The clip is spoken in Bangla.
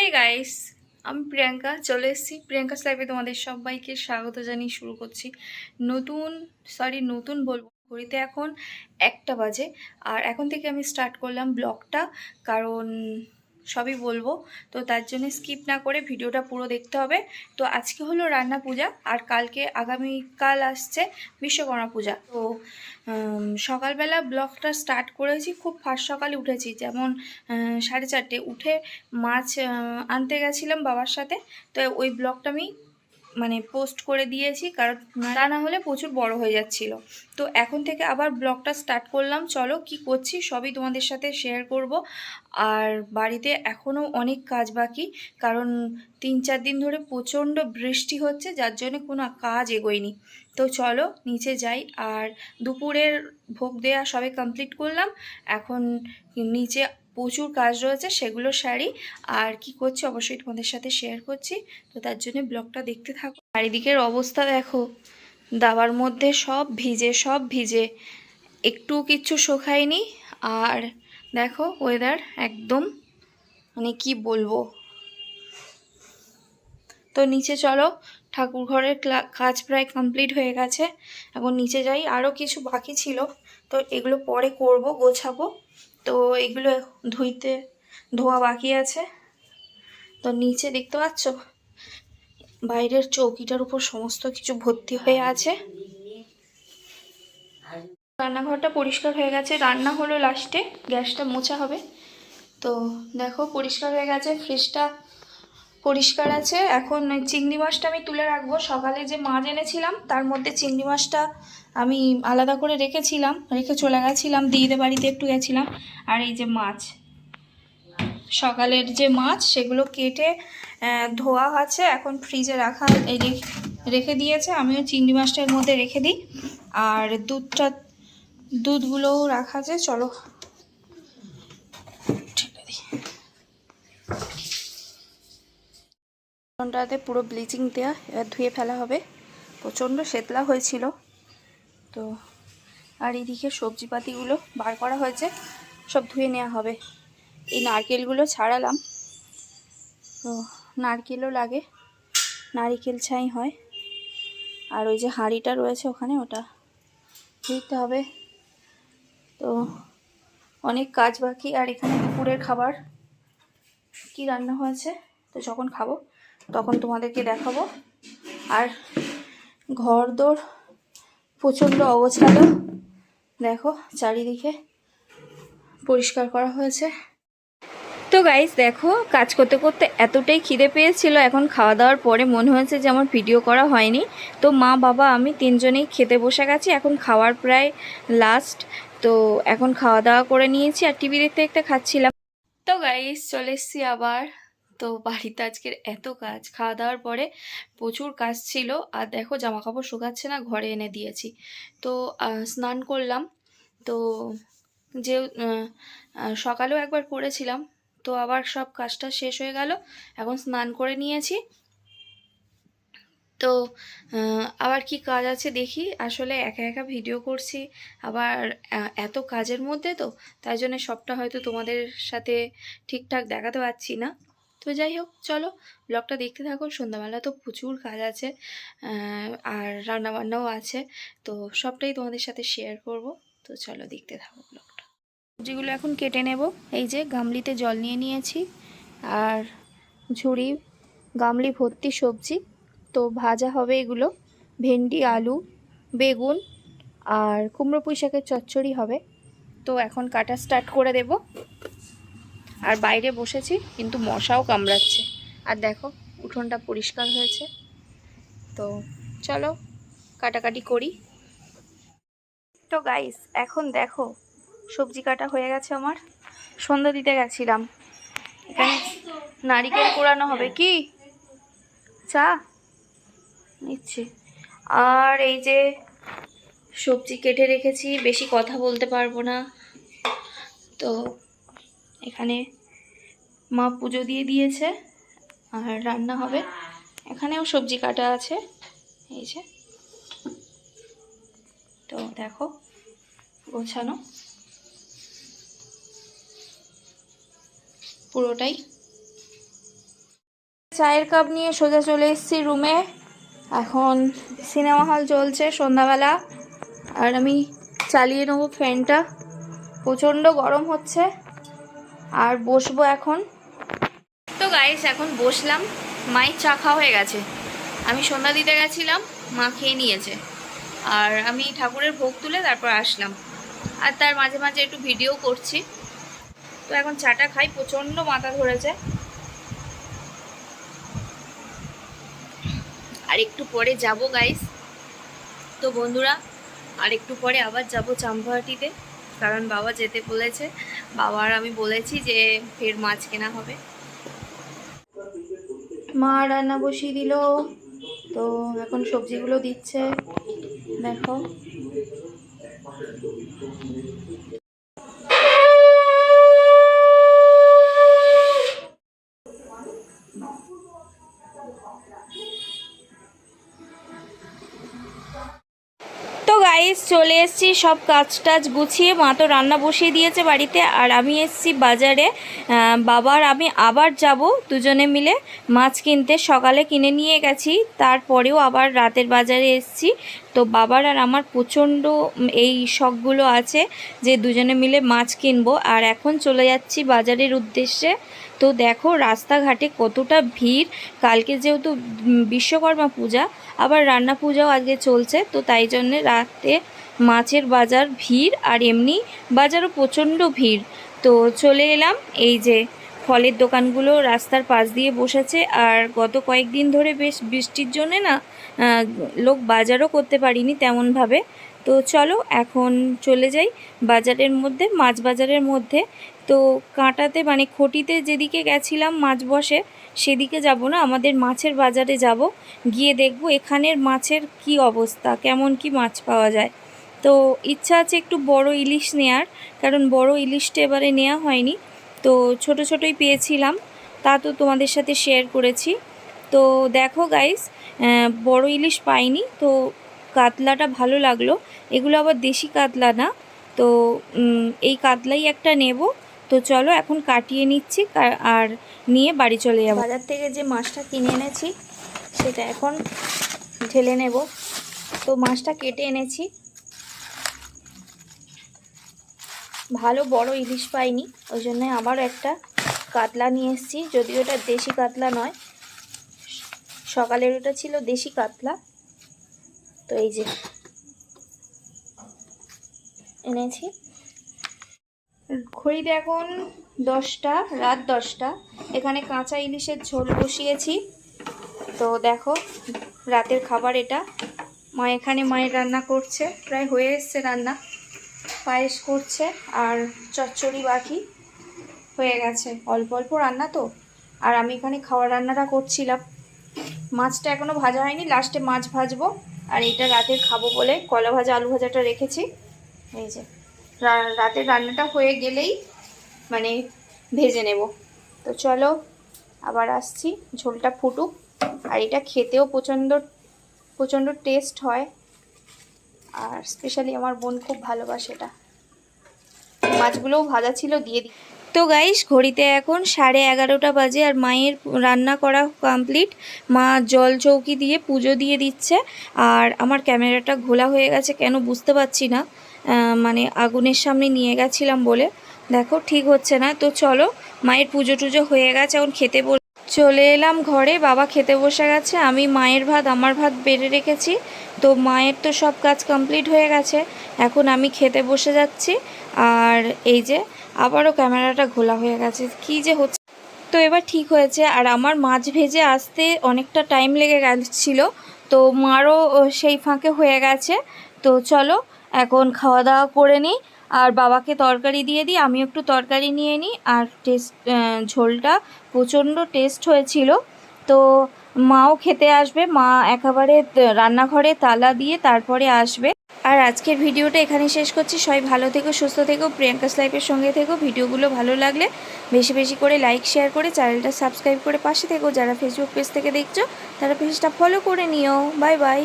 হেই গাইস, আমি প্রিয়াঙ্কা চলে এসেছি। প্রিয়াঙ্কাস লাইফে তোমাদের সবাইকে স্বাগত জানিয়ে শুরু করছি নতুন বলবো। ঘড়িতে এখন 1টা বাজে আর এখন থেকে আমি স্টার্ট করলাম ব্লগটা, কারণ সবই বলবো, তো তার জন্য স্কিপ না করে ভিডিওটা পুরো দেখতে হবে। তো আজকে হলো রান্না পূজা আর আগামীকাল আসছে বিশ্বকর্মা পূজা। তো সকালবেলা ব্লগটা স্টার্ট করেছি, খুব ফার্স্ট সকালে উঠেছি, যেমন 4:30 উঠে মাছ আনতে গেছিলাম বাবার সাথে। তো ওই ব্লগটা আমি পোস্ট করে দিয়েছি, কারণ তা না হলে প্রচুর বড় হয়ে যাচ্ছিল। তো এখন থেকে আবার ব্লগটা স্টার্ট করলাম। চলো কি করছি সবই তোমাদের সাথে শেয়ার করব। আর বাড়িতে এখনও অনেক কাজ বাকি, কারণ 3-4 দিন ধরে প্রচণ্ড বৃষ্টি হচ্ছে, যার জন্য কোনো কাজ এগোয়নি। তো চলো নিচে যাই। আর দুপুরের ভোগ দেয়া সবে কমপ্লিট করলাম, এখন নিচে প্রচুর কাজ রয়েছে, সেগুলো সারি। আর কি করছি অবশ্যই তোমাদের সাথে শেয়ার করছি, তো তার জন্য ব্লগটা দেখতে থাকো। চারিদিকের অবস্থা দেখো, দাবার মধ্যে সব ভিজে, একটু কিচ্ছু শোকায়নি। আর দেখো ওয়েদার একদম কি বলবো। তো নিচে চলো, ঠাকুর ঘরের কাজ প্রায় কমপ্লিট হয়ে গেছে, এখন নিচে যাই। আরও কিছু বাকি ছিল, তো এগুলো পরে করব, গোছাবো। তো এগুলো ধোয়া বাকি আছে। তো নিচে দেখতে পাচ্ছ বাইরের চৌকিটার উপর সমস্ত কিছু ভর্তি হয়ে আছে। রান্নাঘরটা পরিষ্কার হয়ে গেছে, রান্না হলো লাস্টে, গ্যাসটা মোছা হবে। তো দেখো পরিষ্কার হয়ে গেছে, ফ্রিজটা পরিষ্কার আছে। এখন চিংড়ি মাছটা আমি তুলে রাখবো। সকালে যে মাছ এনেছিলাম তার মধ্যে চিংড়ি মাছটা আমি আলাদা করে রেখে চলে গেছিলাম, দিদিদের বাড়িতে একটু গেছিলাম। আর এই যে মাছ, সকালের যে মাছ, সেগুলো কেটে ধোয়া আছে, এখন ফ্রিজে রেখে দিয়েছে। আমিও চিংড়ি মাছটার মধ্যে রেখে দিই। আর দুধগুলোও রাখা আছে, চলো রাতে পুরো ব্লিচিং দেওয়া, এবার ধুয়ে ফেলা হবে, প্রচণ্ড শেতলা হয়েছিল। তো আর এদিকে সবজিপাতিগুলো বার করা হয়েছে, সব ধুয়ে নেওয়া হবে। এই নারকেলগুলো ছাড়ালাম, তো নারকেলও লাগে, নারিকেল ছাই হয়। আর ওই যে হাঁড়িটা রয়েছে ওখানে, ওটা ধুইতে হবে। তো অনেক কাজ বাকি। আর এখানে দুপুরের খাবার কি রান্না হয়েছে, তো যখন খাবো তখন তোমাদেরকে দেখাবো। আর ঘরদোর প্রচণ্ড অগোছালো, দেখো চারিদিকে পরিষ্কার করা হয়েছে। তো গাইস দেখো, কাজ করতে করতে এতটাই খিদে পেয়েছিল, এখন খাওয়া দাওয়ার পরে মনে হয়েছে যে আমার ভিডিও করা হয়নি। তো মা বাবা আমি তিনজনেই খেতে বসে গেছি, এখন খাওয়ার প্রায় লাস্ট। তো এখন খাওয়া দাওয়া করে নিয়েছি আর টিভি দেখতে দেখতে খাচ্ছিলাম। তো গাইস চলে এসেছি আবার। তো বাড়িতে আজকের এত কাজ, খাওয়া দাওয়ার পরে প্রচুর কাজ ছিল। আর দেখো জামা কাপড় শুকাচ্ছে না, ঘরে এনে দিয়েছি। তো স্নান করলাম। তো যে সকালেও একবার করেছিলাম, তো আবার সব কাজটা শেষ হয়ে গেল, এখন স্নান করে নিয়েছি। তো আবার কি কাজ আছে দেখি। আসলে একা একা ভিডিও করছি, আবার এত কাজের মধ্যে, তো তাই জন্য সবটা হয়তো তোমাদের সাথে ঠিকঠাক দেখাতে পারছি না। তো যাই হোক, চলো ব্লগটা দেখতে থাকো। সন্ধ্যাবেলা তো প্রচুর কাজ আছে, আর রান্নাবান্নাও আছে, তো সবটাই তোমাদের সাথে শেয়ার করব। তো চলো দেখতে থাকো ব্লগটা। সবজিগুলো এখন কেটে নেব। এই যে গামলিতে জল নিয়ে নিয়েছি, আর গামলি ভর্তি সবজি। তো ভাজা হবে এগুলো, ভেন্ডি, আলু, বেগুন আর কুমড়ো পুঁই শাকের চচ্চড়ি হবে। তো এখন কাটা স্টার্ট করে দেব। আর বাইরে বসেছি, কিন্তু মশাও কামড়াচ্ছে। আর দেখো উঠোনটা পরিষ্কার হয়েছে। তো চলো কাটাকাটি করি। তো গাইস এখন দেখো সবজি কাটা হয়ে গেছে আমার। সন্ধ্যা দিতে গেছিলাম, এখানে নারিকেল কোড়ানো হবে। কি চা নিচ্ছি। আর এই যে সবজি কেটে রেখেছি, বেশি কথা বলতে পারবো না। তো এখানে মা পুজো দিয়ে দিয়েছে, আর রান্না হবে। এখানেও সবজি কাটা আছে, এই যে। তো দেখো গোছানো পুরোটাই। চায়ের কাপ নিয়ে সোজা চলে এসেছি রুমে। এখন সিনেমা হল চলছে সন্ধ্যাবেলা, আর আমি চালিয়ে নেবো ফ্যানটা। প্রচণ্ড গরম হচ্ছে। আর বসবো এখন। তো গাইস এখন বসলাম, মায়ের চা খাওয়া হয়ে গেছে। আমি সন্ধ্যা দিতে গেছিলাম, মা খেয়ে নিয়েছে। আর আমি ঠাকুরের ভোগ তুলে তারপর আসলাম, আর তার মাঝে মাঝে একটু ভিডিও করছি। তো এখন চাটা খাই, প্রচণ্ড মাথা ধরেছে। আর একটু পরে যাব গাইস। তো বন্ধুরা, আর একটু পরে আবার যাব চাম্পাহাটিতে, কারণ বাবা যেতে বলেছে। বাবার আমি বলেছি যে ফের মাছ কেনা হবে। মা রান্না বসিয়ে দিল, তো এখন সবজিগুলো দিচ্ছে, দেখো। তো গাইস চলে এসেছি সব কাজ টাজ গুছিয়ে। মা তো রান্না বসিয়ে দিয়েছে বাড়িতে, আর আমি এসেছি বাজারে। বাবার আমি আবার যাব দুজনে মিলে মাছ কিনতে। সকালে কিনে নিয়ে গেছি, তারপরেও আবার রাতের বাজারে এসেছি। তো বাবার আর আমার প্রচণ্ড এই শখগুলো আছে যে দুজনে মিলে মাছ কিনবো। আর এখন চলে যাচ্ছি বাজারের উদ্দেশ্যে। তো দেখো রাস্তাঘাটে কতটা ভিড়। কালকে যেহেতু বিশ্বকর্মা পূজা, আবার রান্না পূজাও আজকে চলছে, তো তাই জন্যে রাতে মাছের বাজার ভিড়, আর এমনি বাজারও প্রচণ্ড ভিড়। তো চলে এলাম, এই যে ফলের দোকানগুলো রাস্তার পাশ দিয়ে বসেছে। আর গত কয়েকদিন ধরে বেশ বৃষ্টির জন্যে না লোক বাজারও করতে পারিনি তেমনভাবে। তো চলো এখন চলে যাই বাজারের মধ্যে, মাছ বাজারের মধ্যে। তো কাঁটাতে মানে খটিতে যেদিকে গেছিলাম মাছ বসে, সেদিকে যাব না, আমাদের মাছের বাজারে যাব। গিয়ে দেখব এখানের মাছের কি অবস্থা, কেমন কি মাছ পাওয়া যায়। তো ইচ্ছা আছে একটু বড় ইলিশ নেয়ার, কারণ বড় ইলিশটা এবারে নেওয়া হয়নি। তো ছোট ছোটই পেয়েছিলাম, তা তো তোমাদের সাথে শেয়ার করেছি। তো দেখো গাইস, বড় ইলিশ পাইনি, তো কাতলাটা ভালো লাগলো। এগুলো আবার দেশি কাতলা না, তো এই কাতলাই একটা নেব। তো চলো এখন কাটিয়ে নিচ্ছি, আর নিয়ে বাড়ি চলে যাব। বাজার থেকে যে মাছটা কিনে এনেছি সেটা এখন ঢেলে নেব। তো মাছটা কেটে এনেছি, ভালো বড় ইলিশ পাইনি, ওই জন্য আবার একটা কাতলা নিয়ে এসেছি। যদিও ওটা দেশি কাতলা নয়, সকালের ওটা ছিল দেশি কাতলা। তো এই যে এনেছি। ঘড়িতে এখন 10টা, রাত 10টা। এখানে কাঁচা ইলিশের ঝোল বসিয়েছি। তো দেখো রাতের খাবার এটা। মা এখানে মায়ের রান্না করছে, প্রায় হয়ে এসছে রান্না। পায়েস করছে, আর চচ্চড়ি বাকি হয়ে গেছে, অল্প অল্প রান্না তো। আর আমি এখানে খাওয়ার রান্নাটা করছিলাম। মাছটা এখনও ভাজা হয়নি, লাস্টে মাছ ভাজবো। আর এইটা রাতের খাবো বলে কলা ভাজা আলু ভাজাটা রেখেছি। এই যে রাতের রান্নাটা হয়ে গেলেই মানে ভেজে নেব। তো চলো আবার আসছি, ঝোলটা ফুটুক। আর এটা খেতেও প্রচণ্ড টেস্ট হয়, আর স্পেশালি আমার বোন খুব ভালোবাসে এটা। মাছগুলোও ভাজা ছিল, দিয়ে দিই। তো গাইস ঘড়িতে এখন 11:30 বাজে, আর মায়ের রান্না করা কমপ্লিট। মা জল চৌকি দিয়ে পুজো দিয়ে দিচ্ছে। আর আমার ক্যামেরাটা ঘোলা হয়ে গেছে, কেন বুঝতে পারছি না, মানে আগুনের সামনে নিয়ে গেছিলাম বলে দেখো ঠিক হচ্ছে না। তো চলো, মায়ের পুজো টুজো হয়ে গেছে, এখন খেতে চলে এলাম ঘরে। বাবা খেতে বসে গেছে, আমি মায়ের ভাত আমার ভাত বেড়ে রেখেছি। তো মায়ের তো সব কাজ কমপ্লিট হয়ে গেছে, এখন আমি খেতে বসে যাচ্ছি। আর এই যে আবারও ক্যামেরাটা ঘোলা হয়ে গেছে, কি যে হচ্ছে। তো এবার ঠিক হয়েছে। আর আমার মাছ ভেজে আসতে অনেকটা টাইম লেগে গেছিল, তো মারও সেই ফাঁকে হয়ে গেছে। তো চলো এখন খাওয়া দাওয়া করে নিই, আর বাবাকে তরকারি দিয়ে দিই, আমি একটু তরকারি নিয়ে নিই। আর ঝোলটা প্রচণ্ড টেস্ট হয়েছিল। তো মাও খেতে আসবে, মা একেবারে রান্নাঘরে তালা দিয়ে তারপরে আসবে। আর আজকের ভিডিওটা এখানে শেষ করছি। সবাই ভালো থেকো, সুস্থ থেকো, প্রিয়াঙ্কাস লাইফের সঙ্গে থেকো। ভিডিওগুলো ভালো লাগলে বেশি বেশি করে লাইক শেয়ার করে চ্যানেলটা সাবস্ক্রাইব করে পাশে থেকো। যারা ফেসবুক পেজ থেকে দেখছো তারা পেজটা ফলো করে নিও। Bye bye.